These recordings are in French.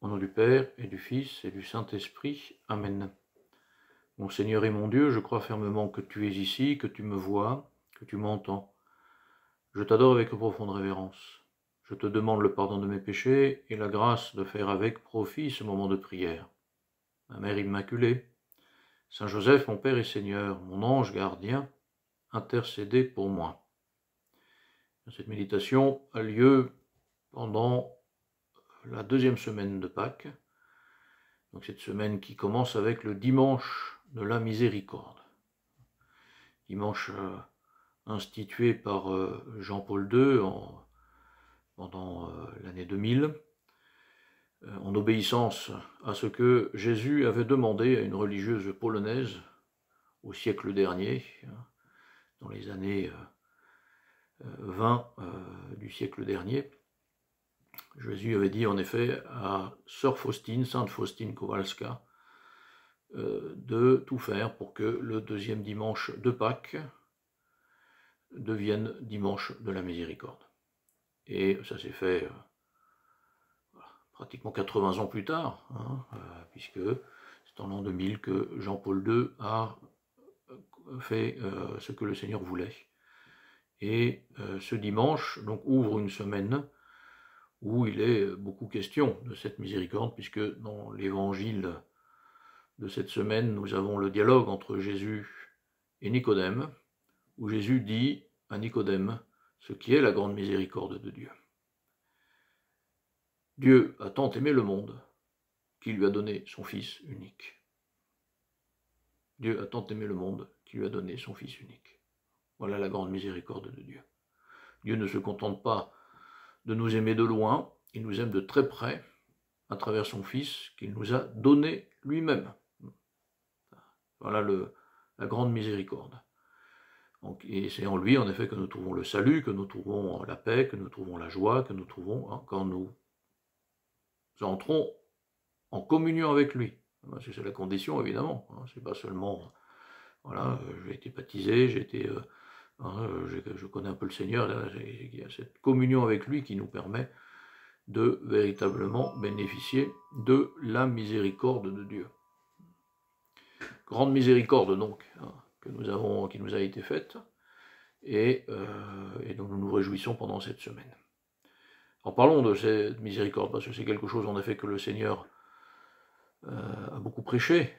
Au nom du Père, et du Fils, et du Saint-Esprit. Amen. Mon Seigneur et mon Dieu, je crois fermement que tu es ici, que tu me vois, que tu m'entends. Je t'adore avec profonde révérence. Je te demande le pardon de mes péchés et la grâce de faire avec profit ce moment de prière. Ma Mère Immaculée, Saint Joseph, mon Père et Seigneur, mon ange gardien, intercédez pour moi. Cette méditation a lieu pendant la deuxième semaine de Pâques, donc cette semaine qui commence avec le dimanche de la miséricorde. Dimanche institué par Jean-Paul II pendant l'année 2000, en obéissance à ce que Jésus avait demandé à une religieuse polonaise au siècle dernier, dans les années 20 du siècle dernier. Jésus avait dit en effet à Sœur Faustine, Sainte Faustine Kowalska, de tout faire pour que le deuxième dimanche de Pâques devienne dimanche de la miséricorde. Et ça s'est fait pratiquement 80 ans plus tard, puisque c'est en l'an 2000 que Jean-Paul II a fait ce que le Seigneur voulait. Et ce dimanche donc ouvre une semaine où il est beaucoup question de cette miséricorde, puisque dans l'évangile de cette semaine, nous avons le dialogue entre Jésus et Nicodème, où Jésus dit à Nicodème ce qui est la grande miséricorde de Dieu. Dieu a tant aimé le monde qu'il lui a donné son Fils unique. Dieu a tant aimé le monde qu'il lui a donné son Fils unique. Voilà la grande miséricorde de Dieu. Dieu ne se contente pas de nous aimer de loin, il nous aime de très près, à travers son Fils qu'il nous a donné lui-même. Voilà la grande miséricorde. Donc, et c'est en lui, en effet, que nous trouvons le salut, que nous trouvons la paix, que nous trouvons la joie, que nous trouvons quand nous entrons en communion avec lui. C'est la condition, évidemment. C'est pas seulement, voilà, j'ai été baptisé, je connais un peu le Seigneur. Il y a cette communion avec lui qui nous permet de véritablement bénéficier de la miséricorde de Dieu. Grande miséricorde, donc, qui nous a été faite, et dont nous nous réjouissons pendant cette semaine. Alors parlons de cette miséricorde, parce que c'est quelque chose en effet que le Seigneur a beaucoup prêché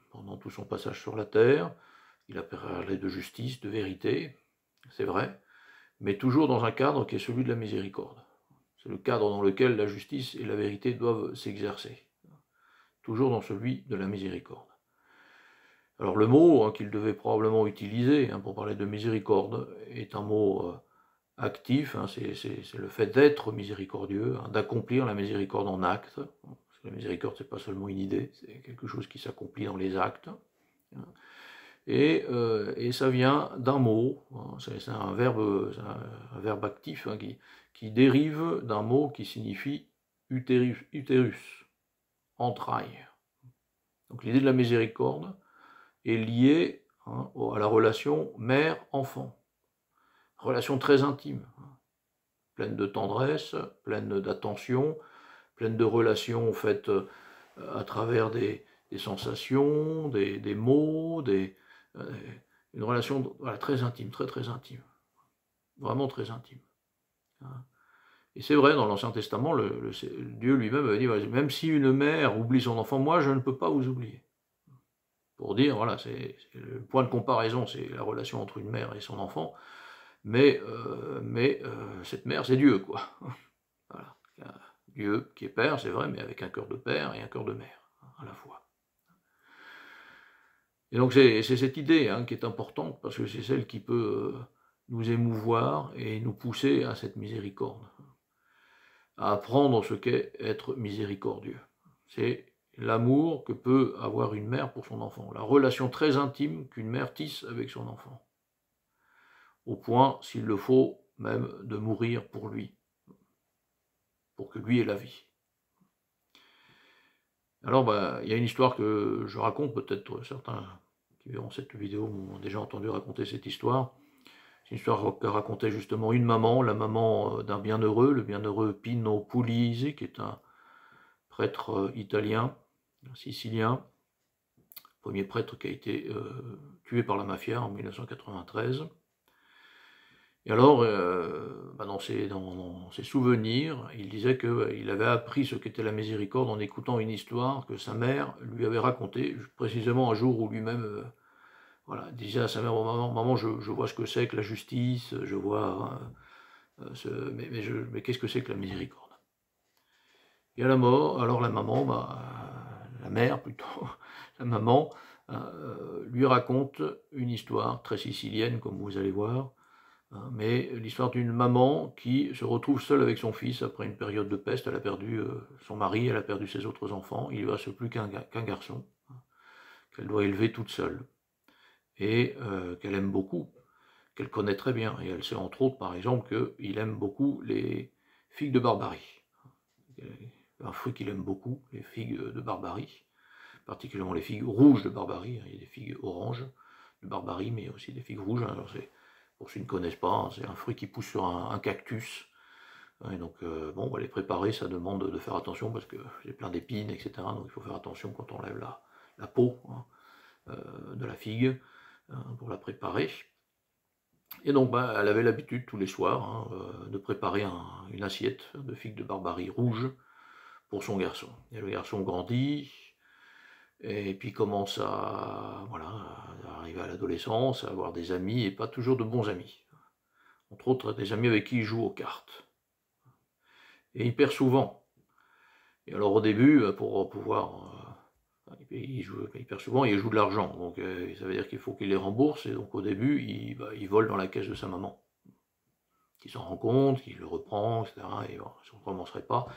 pendant tout son passage sur la terre. Il a parlé de justice, de vérité, c'est vrai, mais toujours dans un cadre qui est celui de la miséricorde. C'est le cadre dans lequel la justice et la vérité doivent s'exercer. Toujours dans celui de la miséricorde. Alors le mot qu'il devait probablement utiliser pour parler de miséricorde est un mot actif, c'est le fait d'être miséricordieux, d'accomplir la miséricorde en acte. Parce que la miséricorde, c'est pas seulement une idée, c'est quelque chose qui s'accomplit dans les actes. Et ça vient d'un mot, c'est un verbe actif qui dérive d'un mot qui signifie utérus, entraille. Donc l'idée de la miséricorde est liée à la relation mère-enfant. Relation très intime, pleine de tendresse, pleine d'attention, pleine de relations faites à travers des sensations, des mots, une relation très intime, très intime, vraiment très intime. Et c'est vrai, dans l'Ancien Testament, Dieu lui-même avait dit, même si une mère oublie son enfant, moi je ne peux pas vous oublier. Pour dire, voilà, c'est le point de comparaison, c'est la relation entre une mère et son enfant, mais cette mère, c'est Dieu, quoi. Voilà. Dieu qui est père, c'est vrai, mais avec un cœur de père et un cœur de mère, à la fois. Et donc c'est cette idée qui est importante, parce que c'est celle qui peut nous émouvoir et nous pousser à cette miséricorde, à apprendre ce qu'est être miséricordieux. C'est l'amour que peut avoir une mère pour son enfant, la relation très intime qu'une mère tisse avec son enfant, au point, s'il le faut, même de mourir pour lui, pour que lui ait la vie. Alors, il y a une histoire que je raconte, peut-être certains qui verront cette vidéo m'ont déjà entendu raconter cette histoire. C'est une histoire que racontait justement une maman, la maman d'un bienheureux, le bienheureux Pino Puglisi, qui est un prêtre italien, sicilien, premier prêtre qui a été tué par la mafia en 1993. Et alors, dans ses souvenirs, il disait qu'il avait appris ce qu'était la miséricorde en écoutant une histoire que sa mère lui avait racontée, précisément un jour où lui-même voilà, disait à sa mère: oh, maman, je vois ce que c'est que la justice, je vois, mais qu'est-ce que c'est que la miséricorde? Et à la mort, alors la maman, la mère plutôt, la maman lui raconte une histoire très sicilienne, comme vous allez voir, mais l'histoire d'une maman qui se retrouve seule avec son fils après une période de peste. Elle a perdu son mari, elle a perdu ses autres enfants, il ne lui reste plus qu'un garçon, qu'elle doit élever toute seule, et qu'elle aime beaucoup, qu'elle connaît très bien, et elle sait entre autres par exemple qu'il aime beaucoup les figues de Barbarie, un fruit qu'il aime beaucoup, les figues de Barbarie, particulièrement les figues rouges de Barbarie. Il y a des figues oranges de Barbarie, mais aussi des figues rouges. Alors pour ceux qui ne connaissent pas, c'est un fruit qui pousse sur un cactus. Et donc, bon, on va les préparer, ça demande de faire attention parce que j'ai plein d'épines, etc. Donc il faut faire attention quand on lève la peau de la figue pour la préparer. Et donc, elle avait l'habitude tous les soirs de préparer une assiette de figues de Barbarie rouges pour son garçon. Et le garçon grandit, et puis commence à arriver à l'adolescence, à avoir des amis, et pas toujours de bons amis. Entre autres, des amis avec qui il joue aux cartes. Et il perd souvent. Et alors au début, pour pouvoir... il perd souvent et il joue de l'argent. Donc ça veut dire qu'il faut qu'il les rembourse. Et donc au début, il vole dans la caisse de sa maman. Qui s'en rend compte, qu'il le reprend, etc. Et bon, ça ne recommencerait pas.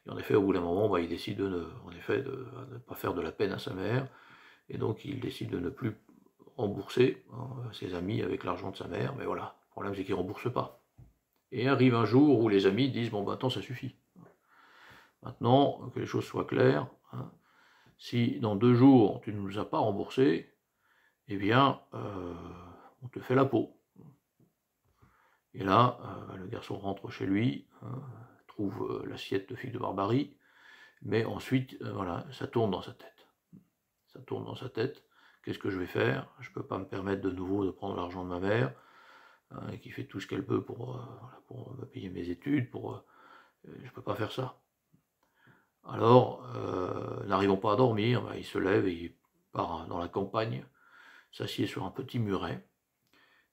Et en effet, au bout d'un moment, il décide de ne pas faire de la peine à sa mère. Et donc il décide de ne plus rembourser ses amis avec l'argent de sa mère. Mais voilà, le problème c'est qu'il ne rembourse pas. Et arrive un jour où les amis disent: bon, attends, ça suffit. Maintenant, que les choses soient claires, si dans 2 jours tu ne nous as pas remboursé, eh bien, on te fait la peau. Et là, le garçon rentre chez lui, trouve l'assiette de figues de Barbarie, mais ensuite, voilà, ça tourne dans sa tête. Ça tourne dans sa tête. Qu'est-ce que je vais faire? Je ne peux pas me permettre de nouveau de prendre l'argent de ma mère, qui fait tout ce qu'elle peut pour me payer mes études, je ne peux pas faire ça. Alors, n'arrivant pas à dormir, il se lève et il part dans la campagne, s'assied sur un petit muret,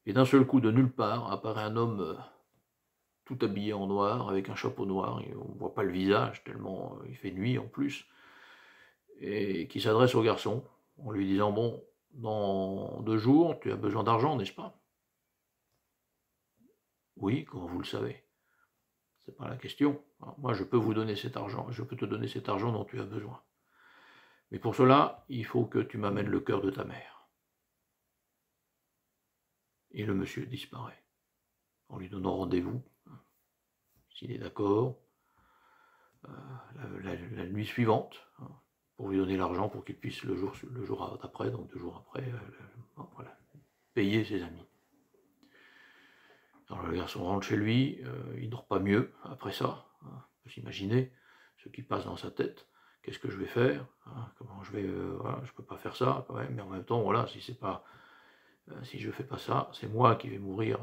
et d'un seul coup, de nulle part, apparaît un homme tout habillé en noir, avec un chapeau noir, et on ne voit pas le visage, tellement il fait nuit en plus, et qui s'adresse au garçon, en lui disant: bon, dans 2 jours, tu as besoin d'argent, n'est-ce pas? Oui, comment vous le savez? C'est pas la question. Alors, moi, je peux vous donner cet argent, je peux te donner cet argent dont tu as besoin. Mais pour cela, il faut que tu m'amènes le cœur de ta mère. Et le monsieur disparaît, en lui donnant rendez-vous, s'il est d'accord, la nuit suivante, pour lui donner l'argent pour qu'il puisse le jour d'après, donc 2 jours après, voilà, payer ses amis. Alors le garçon rentre chez lui, il ne dort pas mieux après ça, on peut s'imaginer ce qui passe dans sa tête. Qu'est-ce que je vais faire? Comment je vais, je peux pas faire ça quand même, mais en même temps, voilà, si je fais pas ça, c'est moi qui vais mourir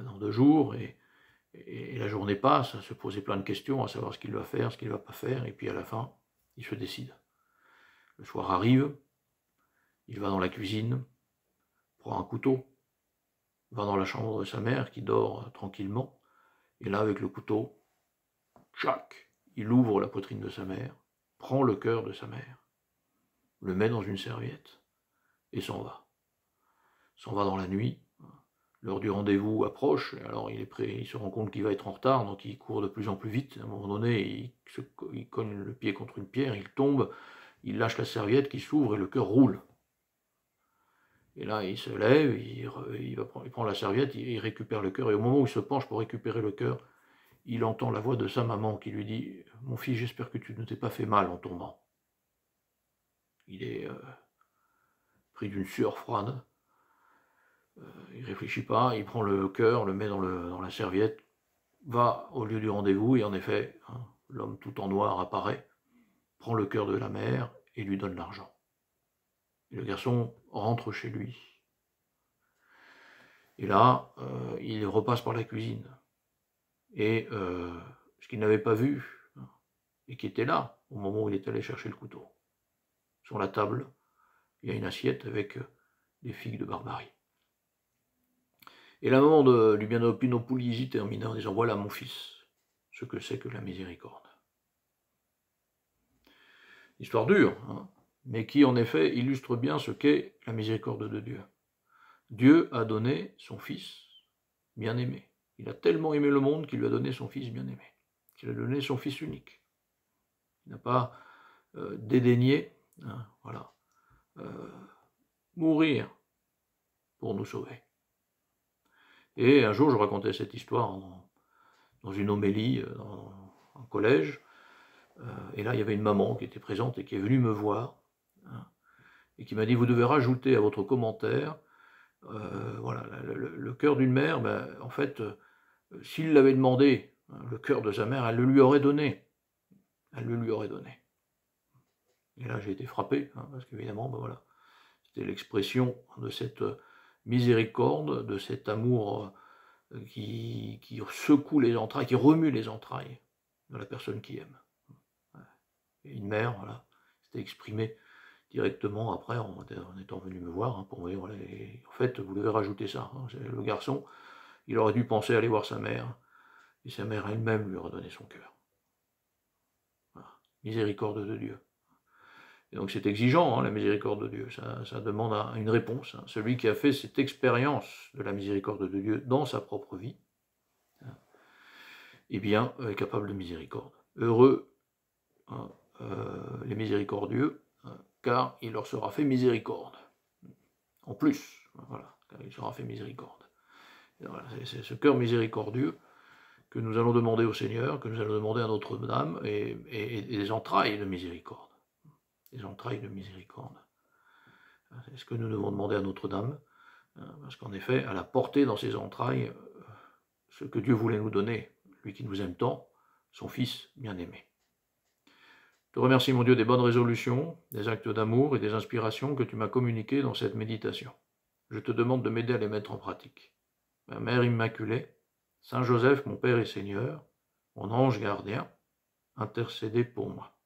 dans 2 jours, et la journée passe à se poser plein de questions, à savoir ce qu'il va faire, ce qu'il ne va pas faire, et puis à la fin, il se décide. Le soir arrive, il va dans la cuisine, prend un couteau, va dans la chambre de sa mère qui dort tranquillement, et là avec le couteau, tchac, il ouvre la poitrine de sa mère, prend le cœur de sa mère, le met dans une serviette, et s'en va. S'en va dans la nuit. L'heure du rendez-vous approche, alors il est prêt, il se rend compte qu'il va être en retard, donc il court de plus en plus vite. À un moment donné, il cogne le pied contre une pierre, il tombe, il lâche la serviette qui s'ouvre et le cœur roule. Et là, il se lève, il prend la serviette, il récupère le cœur, et au moment où il se penche pour récupérer le cœur, il entend la voix de sa maman qui lui dit: mon fils, j'espère que tu ne t'es pas fait mal en tombant. Il est pris d'une sueur froide. Il réfléchit pas, il prend le cœur, le met dans la serviette, va au lieu du rendez-vous, et en effet, l'homme tout en noir apparaît, prend le cœur de la mère et lui donne l'argent. Et le garçon rentre chez lui. Et là, il repasse par la cuisine. Et ce qu'il n'avait pas vu, et qui était là, au moment où il est allé chercher le couteau. Sur la table, il y a une assiette avec des figues de Barbarie. Et la maman du bien Pinopoulisie termina en disant « Voilà mon fils, ce que c'est que la miséricorde ». Histoire dure, hein, mais qui en effet illustre bien ce qu'est la miséricorde de Dieu. Dieu a donné son fils bien-aimé. Il a tellement aimé le monde qu'il lui a donné son fils bien-aimé, qu'il a donné son fils unique. Il n'a pas dédaigné, hein, voilà, mourir pour nous sauver. Et un jour, je racontais cette histoire dans une homélie en collège, et là, il y avait une maman qui était présente et qui est venue me voir, hein, et qui m'a dit « Vous devez rajouter à votre commentaire, voilà, le cœur d'une mère, ben, en fait, s'il l'avait demandé, hein, le cœur de sa mère, elle le lui aurait donné. Elle le lui aurait donné. » Et là, j'ai été frappé, hein, parce qu'évidemment, ben voilà, c'était l'expression de cette miséricorde, de cet amour qui secoue les entrailles, qui remue les entrailles de la personne qui aime. Et une mère, voilà, s'était exprimée directement après, en étant venu me voir, hein, pour me dire, voilà, en fait, vous devez rajouter ça. Hein, le garçon, il aurait dû penser à aller voir sa mère, et sa mère elle-même lui aurait donné son cœur. Voilà. Miséricorde de Dieu. Et donc c'est exigeant, hein, la miséricorde de Dieu, ça demande une réponse. Hein. Celui qui a fait cette expérience de la miséricorde de Dieu dans sa propre vie, hein, eh bien, est capable de miséricorde. Heureux, hein, les miséricordieux, hein, car il leur sera fait miséricorde. En plus, voilà, car il sera fait miséricorde. Voilà, c'est ce cœur miséricordieux que nous allons demander au Seigneur, que nous allons demander à Notre-Dame, et des entrailles de miséricorde. Des entrailles de miséricorde. C'est ce que nous devons demander à Notre-Dame, parce qu'en effet, elle a porté dans ses entrailles ce que Dieu voulait nous donner, lui qui nous aime tant, son Fils bien-aimé. Je te remercie, mon Dieu, des bonnes résolutions, des actes d'amour et des inspirations que tu m'as communiquées dans cette méditation. Je te demande de m'aider à les mettre en pratique. Ma Mère Immaculée, Saint Joseph, mon Père et Seigneur, mon ange gardien, intercédez pour moi.